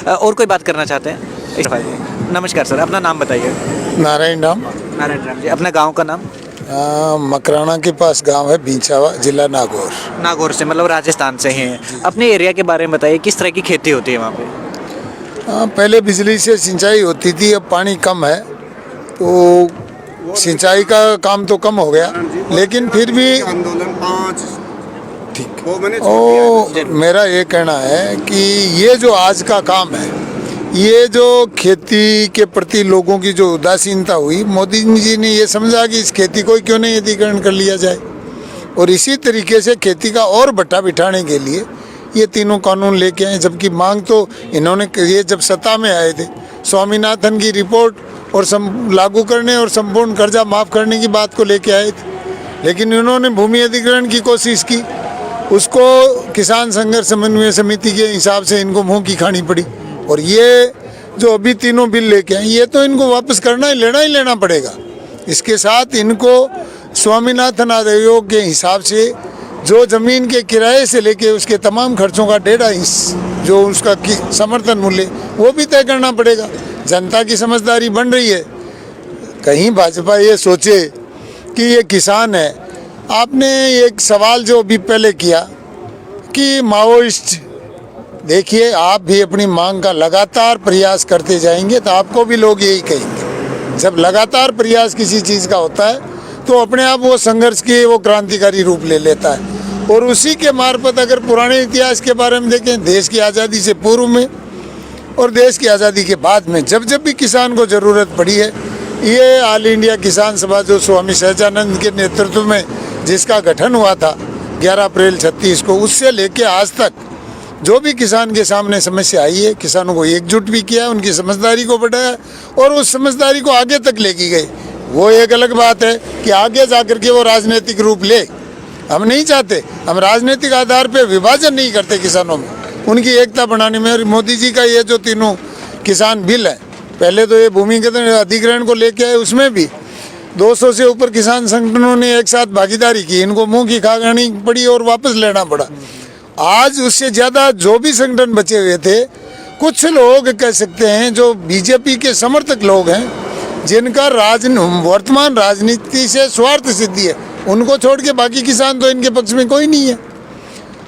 और कोई बात करना चाहते हैं? नमस्कार सर, अपना नाम बताइए। नारायण राम। नारायण राम जी, अपना गांव का नाम? मकराना के पास गांव है बींचावा, जिला नागौर। नागौर से, मतलब राजस्थान से ही हैं। अपने एरिया के बारे में बताइए, किस तरह की खेती होती है वहाँ पे? पहले बिजली से सिंचाई होती थी, अब पानी कम है तो सिंचाई का काम तो कम हो गया, लेकिन फिर भी आंदोलन 5 ठीक। वो मैंने छोड़ दिया। मेरा ये कहना है कि ये जो आज का काम है, ये जो खेती के प्रति लोगों की जो उदासीनता हुई, मोदी जी ने ये समझा कि इस खेती को क्यों नहीं अधिग्रहण कर लिया जाए, और इसी तरीके से खेती का और बट्टा बिठाने के लिए ये तीनों कानून लेके आए। जबकि मांग तो इन्होंने, ये जब सत्ता में आए थे, स्वामीनाथन की रिपोर्ट और लागू करने और संपूर्ण कर्जा माफ़ करने की बात को लेके आए थे, लेकिन इन्होंने भूमि अधिग्रहण की कोशिश की, उसको किसान संघर्ष समन्वय समिति के हिसाब से इनको मुंह की खानी पड़ी। और ये जो अभी तीनों बिल लेके आए, ये तो इनको वापस करना ही लेना पड़ेगा। इसके साथ इनको स्वामीनाथन आयोग के हिसाब से जो ज़मीन के किराए से लेके उसके तमाम खर्चों का 1.5 जो उसका समर्थन मूल्य, वो भी तय करना पड़ेगा। जनता की समझदारी बन रही है। कहीं भाजपा ये सोचे कि ये किसान है। आपने एक सवाल जो अभी पहले किया कि माओइस्ट, देखिए आप भी अपनी मांग का लगातार प्रयास करते जाएंगे तो आपको भी लोग यही कहेंगे। जब लगातार प्रयास किसी चीज़ का होता है तो अपने आप वो संघर्ष की वो क्रांतिकारी रूप ले लेता है। और उसी के मार्फत अगर पुराने इतिहास के बारे में देखें, देश की आज़ादी से पूर्व में और देश की आज़ादी के बाद में जब जब भी किसान को ज़रूरत पड़ी है, ये ऑल इंडिया किसान सभा जो स्वामी सहजानंद के नेतृत्व में जिसका गठन हुआ था 11 अप्रैल 36 को, उससे लेके आज तक जो भी किसान के सामने समस्या आई है, किसानों को एकजुट भी किया, उनकी समझदारी को बढ़ाया और उस समझदारी को आगे तक लेके गए। वो एक अलग बात है कि आगे जाकर के वो राजनीतिक रूप ले, हम नहीं चाहते। हम राजनीतिक आधार पे विभाजन नहीं करते किसानों में, उनकी एकता बनाने में। और मोदी जी का ये जो तीनों किसान बिल है, पहले तो ये भूमिगत अधिग्रहण को लेके आए, उसमें भी 200 से ऊपर किसान संगठनों ने एक साथ भागीदारी की, इनको मुंह की खानी पड़ी और वापस लेना पड़ा। आज उससे ज़्यादा जो भी संगठन बचे हुए थे, कुछ लोग कह सकते हैं जो बीजेपी के समर्थक लोग हैं, जिनका वर्तमान राजनीति से स्वार्थ सिद्धि है, उनको छोड़ के बाकी किसान तो इनके पक्ष में कोई नहीं है।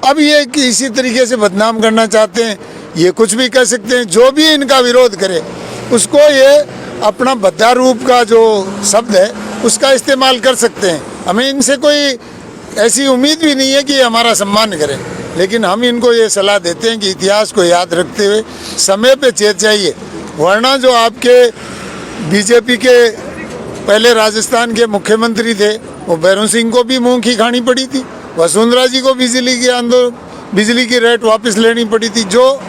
अब ये इसी तरीके से बदनाम करना चाहते हैं, ये कुछ भी कह सकते हैं। जो भी इनका विरोध करे उसको ये अपना बद्दा रूप का जो शब्द है उसका इस्तेमाल कर सकते हैं। हमें इनसे कोई ऐसी उम्मीद भी नहीं है कि ये हमारा सम्मान करें, लेकिन हम इनको ये सलाह देते हैं कि इतिहास को याद रखते हुए समय पे चेत जाइए, वरना जो आपके बीजेपी के पहले राजस्थान के मुख्यमंत्री थे, वो भैरों सिंह को भी मुंह की खानी पड़ी थी, वसुंधरा जी को बिजली की रेट वापस लेनी पड़ी थी, जो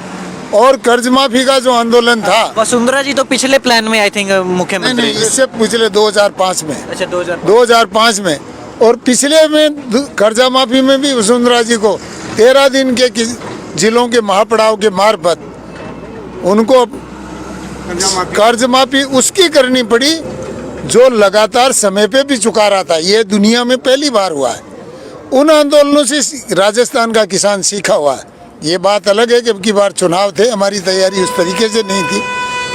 और कर्ज माफी का जो आंदोलन था। वसुंधरा जी तो पिछले प्लान में आई थिंक मुख्यमंत्री, नहीं, इससे पिछले 2005 में। अच्छा, 2005 में। और पिछले में कर्जा माफी में भी वसुंधरा जी को 13 दिन के जिलों के महापड़ाव के मार्फत उनको कर्ज माफी उसकी करनी पड़ी जो लगातार समय पे भी चुका रहा था। ये दुनिया में पहली बार हुआ है। उन आंदोलनों से राजस्थान का किसान सीखा हुआ है। ये बात अलग है कि अब की बार चुनाव थे, हमारी तैयारी उस तरीके से नहीं थी,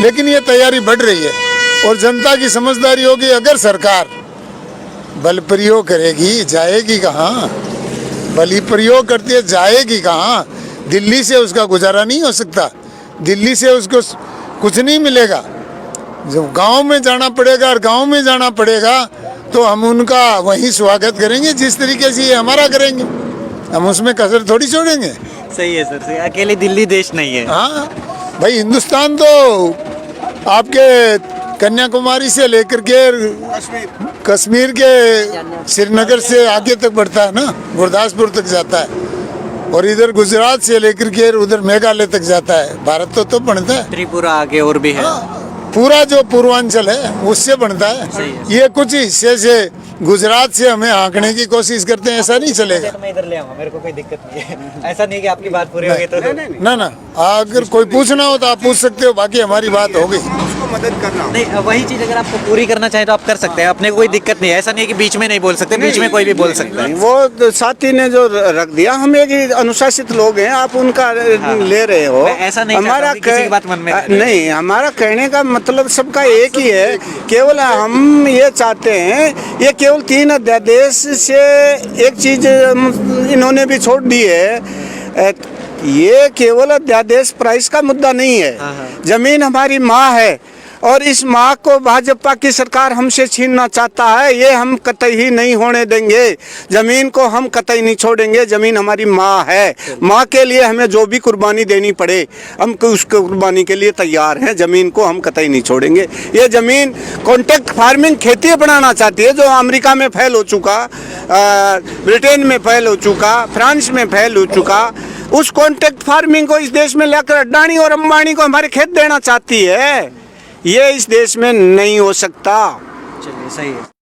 लेकिन ये तैयारी बढ़ रही है और जनता की समझदारी होगी। अगर सरकार बल प्रयोग करेगी, जाएगी कहाँ? बल प्रयोग करती है, जाएगी कहाँ? दिल्ली से उसका गुजारा नहीं हो सकता, दिल्ली से उसको कुछ नहीं मिलेगा। जब गांव में जाना पड़ेगा, और गांव में जाना पड़ेगा तो हम उनका वहीं स्वागत करेंगे जिस तरीके से ये हमारा करेंगे, हम उसमें कसर थोड़ी छोड़ेंगे। सही है सर, सही। अकेले दिल्ली देश नहीं है। हाँ भाई, हिंदुस्तान तो आपके कन्याकुमारी से लेकर के कश्मीर के श्रीनगर से आगे तक बढ़ता है ना, गुरदासपुर तक जाता है, और इधर गुजरात से लेकर के उधर मेघालय तक जाता है। भारत तो बनता है, त्रिपुरा आगे और भी है। पूरा जो पूर्वांचल है उससे बनता है। ये कुछ हिस्से से गुजरात से हमें आंकने की कोशिश करते हैं, ऐसा नहीं चलेगा। मैं इधर ले आऊंगा, मेरे को कोई दिक्कत नहीं है। ऐसा नहीं कि आपकी बात पूरी होगी तो ना, अगर कोई पूछना हो तो आप पूछ सकते हो, बाकी हमारी बात हो गई। उसको मदद कर रहा हूँ। नहीं, वही चीज अगर आपको पूरी करना चाहे तो आप कर सकते हैं, अपने को कोई दिक्कत नहीं है। ऐसा नहीं है कि बीच में नहीं बोल सकते, बीच में कोई भी बोल सकता है। वो साथी ने जो रख दिया, हम एक ही अनुशासित लोग हैं, आप उनका ले रहे हो। मैं ऐसा नहीं चाहता कि किसी की बात मन में रहे। नहीं, हमारा कहने का मतलब सबका एक ही है। केवल हम ये चाहते हैं, ये केवल 3 अध्यादेश से एक चीज इन्होंने भी छोड़ दी है। ये केवल अध्यादेश प्राइस का मुद्दा नहीं है। जमीन हमारी माँ है और इस माँ को भाजपा की सरकार हमसे छीनना चाहता है। ये हम कतई ही नहीं होने देंगे। जमीन को हम कतई नहीं छोड़ेंगे। जमीन हमारी माँ है। माँ के लिए हमें जो भी कुर्बानी देनी पड़े, हम उस कुर्बानी के लिए तैयार हैं। जमीन को हम कतई नहीं छोड़ेंगे। ये जमीन कॉन्ट्रैक्ट फार्मिंग खेती बनाना चाहती है, जो अमेरिका में फैल हो चुका, ब्रिटेन में फैल हो चुका, फ्रांस में फैल हो चुका। उस कॉन्ट्रैक्ट फार्मिंग को इस देश में लेकर अडानी और अंबानी को हमारे खेत देना चाहती है। ये इस देश में नहीं हो सकता। चलिए, सही है।